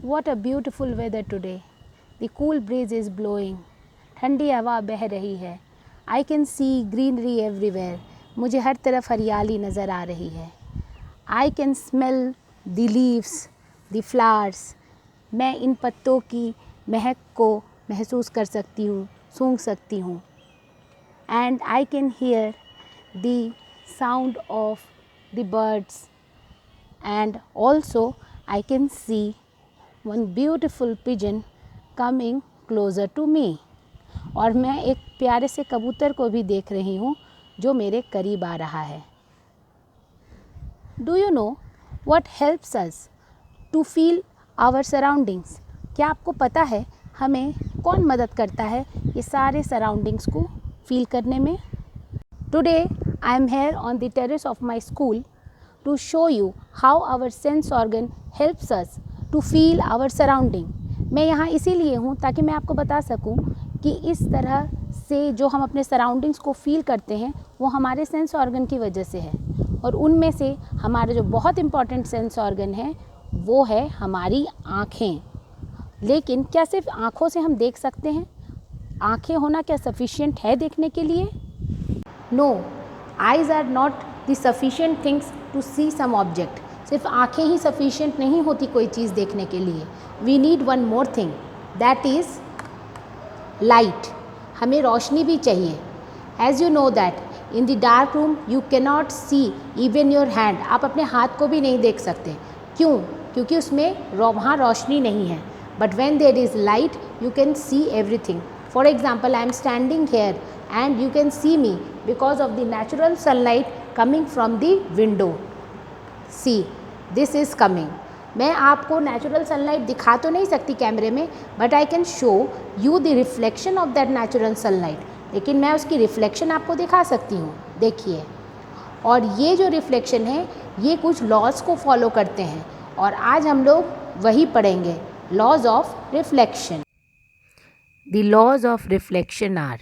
What a beautiful weather today. The cool breeze is blowing. ठंडी हवा बह रही है. I can see greenery everywhere. मुझे हर तरफ हरियाली नज़र आ रही है. I can smell the leaves, the flowers. मैं इन पत्तों की महक को महसूस कर सकती हूँ, सूंघ सकती हूँ. And I can hear the sound of the birds. And also I can see one beautiful pigeon coming closer to me. और मैं एक प्यारे से कबूतर को भी देख रही हूँ जो मेरे करीब आ रहा है. Do you know what helps us to feel our surroundings? क्या आपको पता है हमें कौन मदद करता है ये सारे सराउंडिंग्स को फील करने में? Today I am here on the terrace of my school to show you how our sense organ helps us to feel our surrounding. मैं यहाँ इसीलिए हूँ ताकि मैं आपको बता सकूँ कि इस तरह से जो हम अपने सराउंडिंग्स को फील करते हैं वो हमारे सेंस ऑर्गन की वजह से है. और उनमें से हमारा जो बहुत इम्पॉर्टेंट सेंस ऑर्गन है वो है हमारी आँखें. लेकिन क्या सिर्फ आँखों से हम देख सकते हैं? आँखें होना क्या सफिशिएंट है देखने के लिए? No, eyes are not the sufficient things to see some object. सिर्फ आँखें ही सफिशिएंट नहीं होती कोई चीज़ देखने के लिए. We need one more thing, that is light. हमें रोशनी भी चाहिए. As you know that in the dark room you cannot see even your hand. आप अपने हाथ को भी नहीं देख सकते. क्यों? क्योंकि उसमें वहाँ रोशनी नहीं है. But when there is light you can see everything. For example, I am standing here and you can see me because of the natural sunlight coming from the window. See, this is coming. मैं आपको natural sunlight दिखा तो नहीं सकती कैमरे में, but I can show you the reflection of that natural sunlight. लेकिन मैं उसकी रिफ्लेक्शन आपको दिखा सकती हूँ. देखिए, और ये जो रिफ्लेक्शन है ये कुछ लॉज को फॉलो करते हैं और आज हम लोग वही पढ़ेंगे, laws of reflection. The laws of reflection are: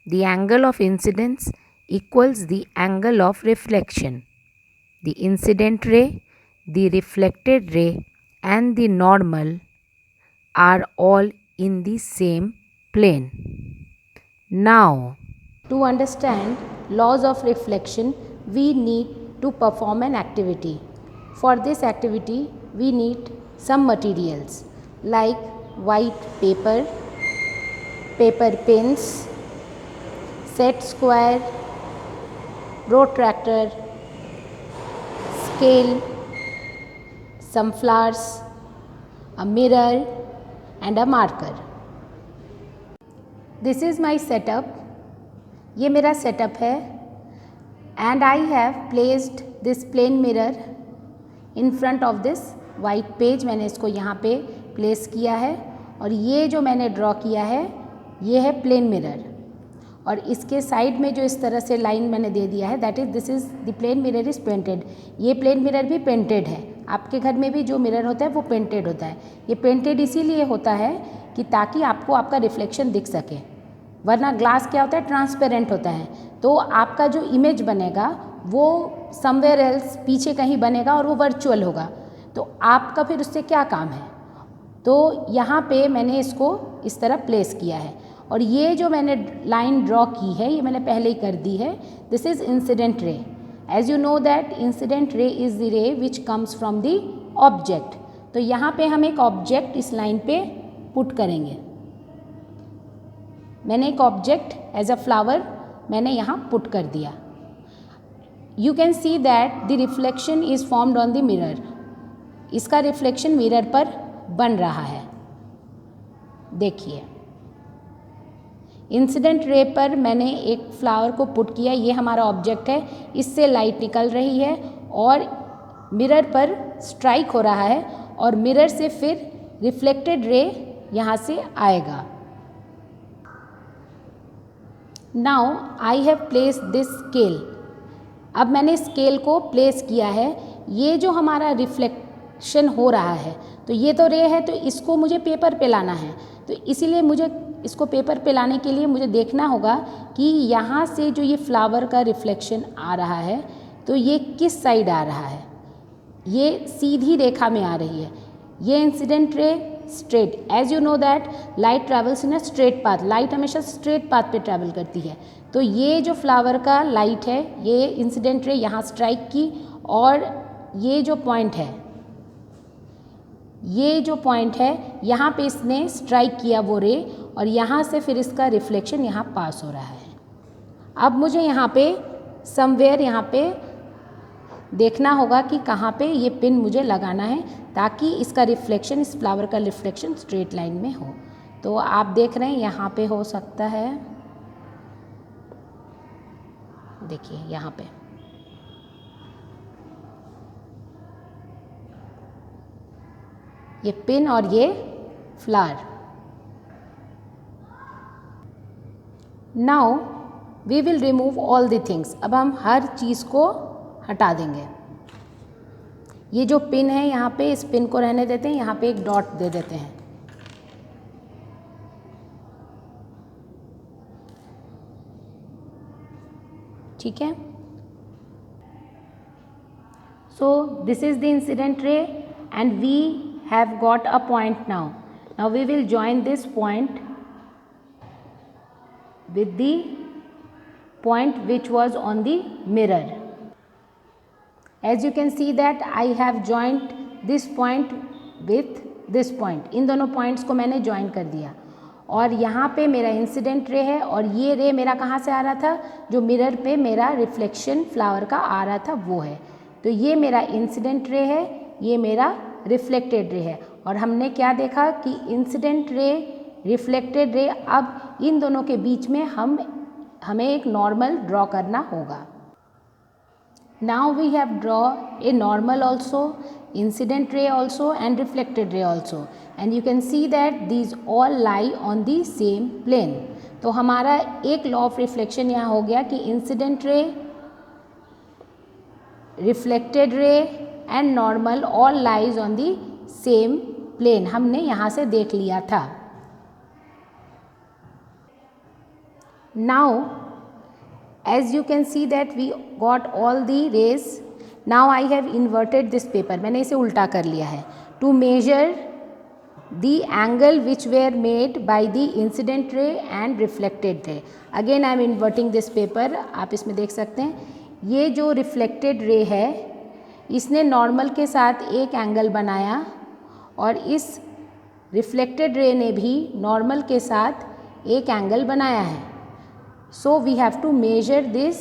the angle of incidence equals the angle of reflection. The incident ray, the reflected ray and the normal are all in the same plane. Now, to understand laws of reflection, we need to perform an activity. For this activity, we need some materials like white paper, paper pins, set square, protractor, scale, some flowers, a mirror and a marker. This is my setup. ये मेरा setup है and I have placed this plain mirror in front of this white page. मैंने इसको यहाँ पे place किया है और ये जो मैंने draw किया है ये है plain mirror. और इसके साइड में जो इस तरह से लाइन मैंने दे दिया है, that is this is the plane mirror is painted. ये प्लेन मिरर भी पेंटेड है. आपके घर में भी जो मिरर होता है वो पेंटेड होता है. ये पेंटेड इसीलिए होता है कि ताकि आपको आपका रिफ्लेक्शन दिख सके. वरना ग्लास क्या होता है? ट्रांसपेरेंट होता है. तो आपका जो इमेज बनेगा वो समवेयर एल्स पीछे कहीं बनेगा और वो वर्चुअल होगा. तो आपका फिर उससे क्या काम है? तो यहाँ पे मैंने इसको इस तरह प्लेस किया है. और ये जो मैंने लाइन ड्रॉ की है ये मैंने पहले ही कर दी है. This is incident ray. As you know that incident ray is the ray which comes from the object. तो यहाँ पे हम एक ऑब्जेक्ट इस लाइन पे पुट करेंगे. मैंने एक ऑब्जेक्ट एज अ फ्लावर मैंने यहाँ पुट कर दिया. You can see that the reflection is formed on the mirror. इसका रिफ्लेक्शन मिरर पर बन रहा है. देखिए, इंसिडेंट रे पर मैंने एक फ्लावर को पुट किया. ये हमारा ऑब्जेक्ट है. इससे लाइट निकल रही है और मिरर पर स्ट्राइक हो रहा है और मिरर से फिर रिफ्लेक्टेड रे यहाँ से आएगा. Now I have place this scale. अब मैंने स्केल को प्लेस किया है. ये जो हमारा रिफ्लेक्शन हो रहा है तो ये तो रे है, तो इसको मुझे पेपर पे लाना है. तो इसीलिए मुझे इसको पेपर पे लाने के लिए मुझे देखना होगा कि यहाँ से जो ये फ्लावर का रिफ्लेक्शन आ रहा है तो ये किस साइड आ रहा है. ये सीधी रेखा में आ रही है. ये incident ray straight, as you know that light travels in a straight path, light हमेशा स्ट्रेट पाथ पे ट्रैवल करती है। तो ये जो फ्लावर का लाइट है, ये इंसिडेंट रे यहाँ स्ट्राइक की, और ये जो पॉइंट है, ये जो पॉइंट है यहाँ पे इसने स्ट्राइक किया वो रे, और यहाँ से फिर इसका रिफ्लेक्शन यहाँ पास हो रहा है। अब मुझे यहाँ पे समवेयर यहाँ पे देखना होगा कि कहाँ पे ये पिन मुझे लगाना है, ताकि इसका रिफ्लेक्शन, इस फ्लावर का रिफ्लेक्शन स्ट्रेट लाइन में हो। तो आप देख रहे हैं यहाँ पे हो सकता है, देखिए यहाँ पे ये पिन और ये flower. Now we will remove all the things, अब हम हर चीज़ को हटा देंगे। ये जो पिन है यहाँ पे, इस पिन को रहने देते हैं, यहाँ पे एक डॉट दे देते हैं। ठीक है, so this is the incident ray and we have got a point now. Now we will join this point with the point which was on the mirror. As you can see that I have joined this point with this point, इन दोनों points को मैंने join कर दिया, और यहाँ पे मेरा incident ray है, और ये रे मेरा कहाँ से आ रहा था, जो मिरर पे मेरा रिफ्लेक्शन फ्लावर का आ रहा था वो है। तो ये मेरा इंसिडेंट रे है, ये मेरा रिफ्लेक्टेड रे है। और हमने क्या देखा कि इंसिडेंट रे, रिफ्लेक्टेड रे, अब इन दोनों के बीच में हमें एक नॉर्मल ड्रॉ करना होगा। Now we have draw a normal also, incident ray also and reflected ray also, and you can see that these all lie on the same plane. तो हमारा एक लॉ ऑफ रिफ्लेक्शन यहाँ हो गया कि incident ray, reflected ray and normal all lies on the same plane, हमने यहाँ से देख लिया था। Now as you can see that we got all the rays, now I have inverted this paper, मैंने इसे उल्टा कर लिया है, to measure the angle which were made by the incident ray and reflected ray. Again I am inverting this paper, आप इसमें देख सकते हैं ये जो reflected ray है इसने normal के साथ एक एंगल बनाया, और इस reflected ray ने भी normal के साथ एक एंगल बनाया है। So we have to measure this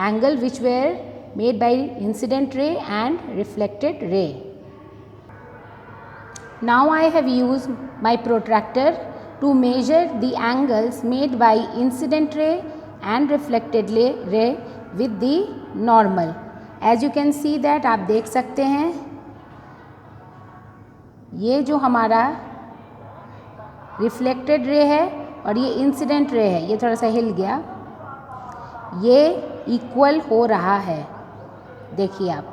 angle which were made by incident ray and reflected ray. Now I have used my protractor to measure the angles made by incident ray and reflected ray with the normal. As you can see that, आप देख सकते हैं ये जो हमारा reflected ray है और ये इंसिडेंट रे है, ये थोड़ा सा हिल गया, ये इक्वल हो रहा है। देखिए आप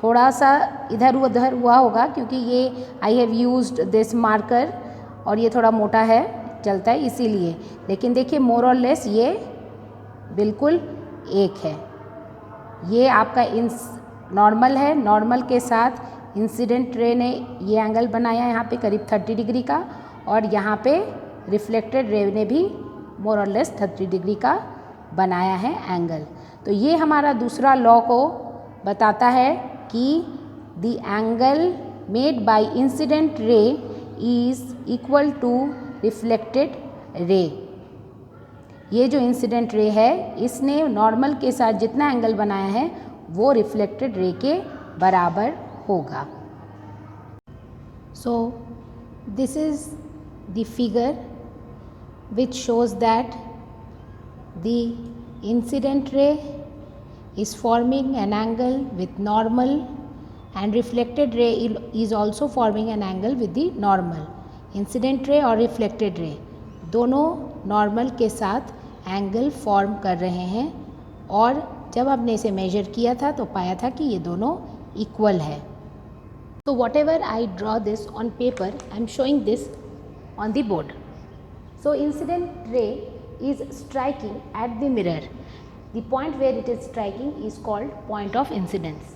थोड़ा सा इधर उधर हुआ होगा क्योंकि ये I have used this marker और ये थोड़ा मोटा है, चलता है इसीलिए, लेकिन देखिए मोर और लेस ये बिल्कुल एक है। ये आपका नॉर्मल है, नॉर्मल के साथ इंसिडेंट रे ने ये एंगल बनाया यहाँ पे करीब 30 डिग्री का, और यहाँ पे रिफ्लेक्टेड रे ने भी मोर और लेस 30 डिग्री का बनाया है एंगल। तो ये हमारा दूसरा लॉ को बताता है कि the angle made by incident ray is equal to reflected ray. ये जो इंसिडेंट रे है इसने नॉर्मल के साथ जितना एंगल बनाया है वो रिफ्लेक्टेड रे के बराबर होगा। So this is the figure which shows that the incident ray is forming an angle with normal and reflected ray is also forming an angle with the normal. Incident ray और reflected ray दोनों normal के साथ angle form कर रहे हैं, और जब हमने इसे मेजर किया था तो पाया था कि ये दोनों इक्वल है। So whatever I draw this on paper, I am showing this on the board. So incident ray is striking at the mirror. The point where it is striking is called point of incidence.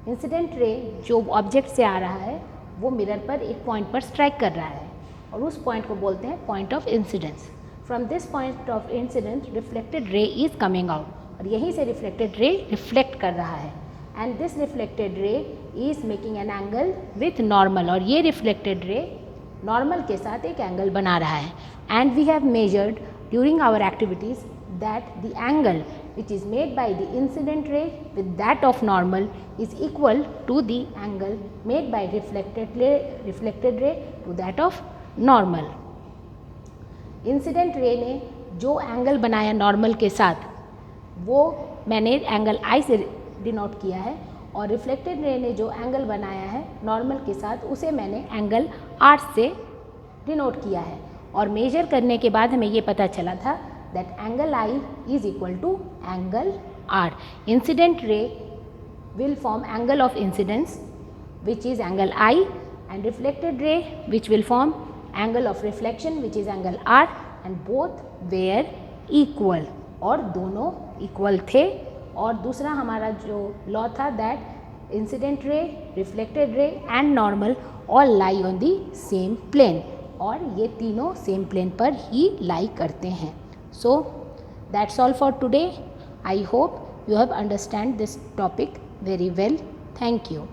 Incident ray जो object से आ रहा है वो mirror पर एक point पर strike कर रहा है और उस पॉइंट को बोलते हैं point of incidence. From this point of incidence reflected ray is coming out और यहीं से रिफ्लेक्टेड रे रिफ्लेक्ट कर रहा है and this reflected ray is making an angle with normal और ये रिफ्लेक्टेड रे नॉर्मल के साथ एक एंगल बना रहा है and we have measured during our activities that the angle which is made by the incident ray with that of normal is equal to the angle made by reflected ray to that of normal. Incident ray ने जो angle बनाया normal के साथ वो मैंने angle I से denote किया है और रिफ्लेक्टेड रे ने जो एंगल बनाया है नॉर्मल के साथ उसे मैंने एंगल R से डिनोट किया है और मेजर करने के बाद हमें ये पता चला था that angle I is equal to angle R. Incident ray will form angle of incidence which is angle I and reflected ray which will form angle of reflection which is angle R and both were equal और दोनों equal थे। और दूसरा हमारा जो law था that incident ray, reflected ray and normal all lie on the same plane और ये तीनों same plane पर ही lie करते हैं। So that's all for today. I hope you have understand this topic very well. Thank you.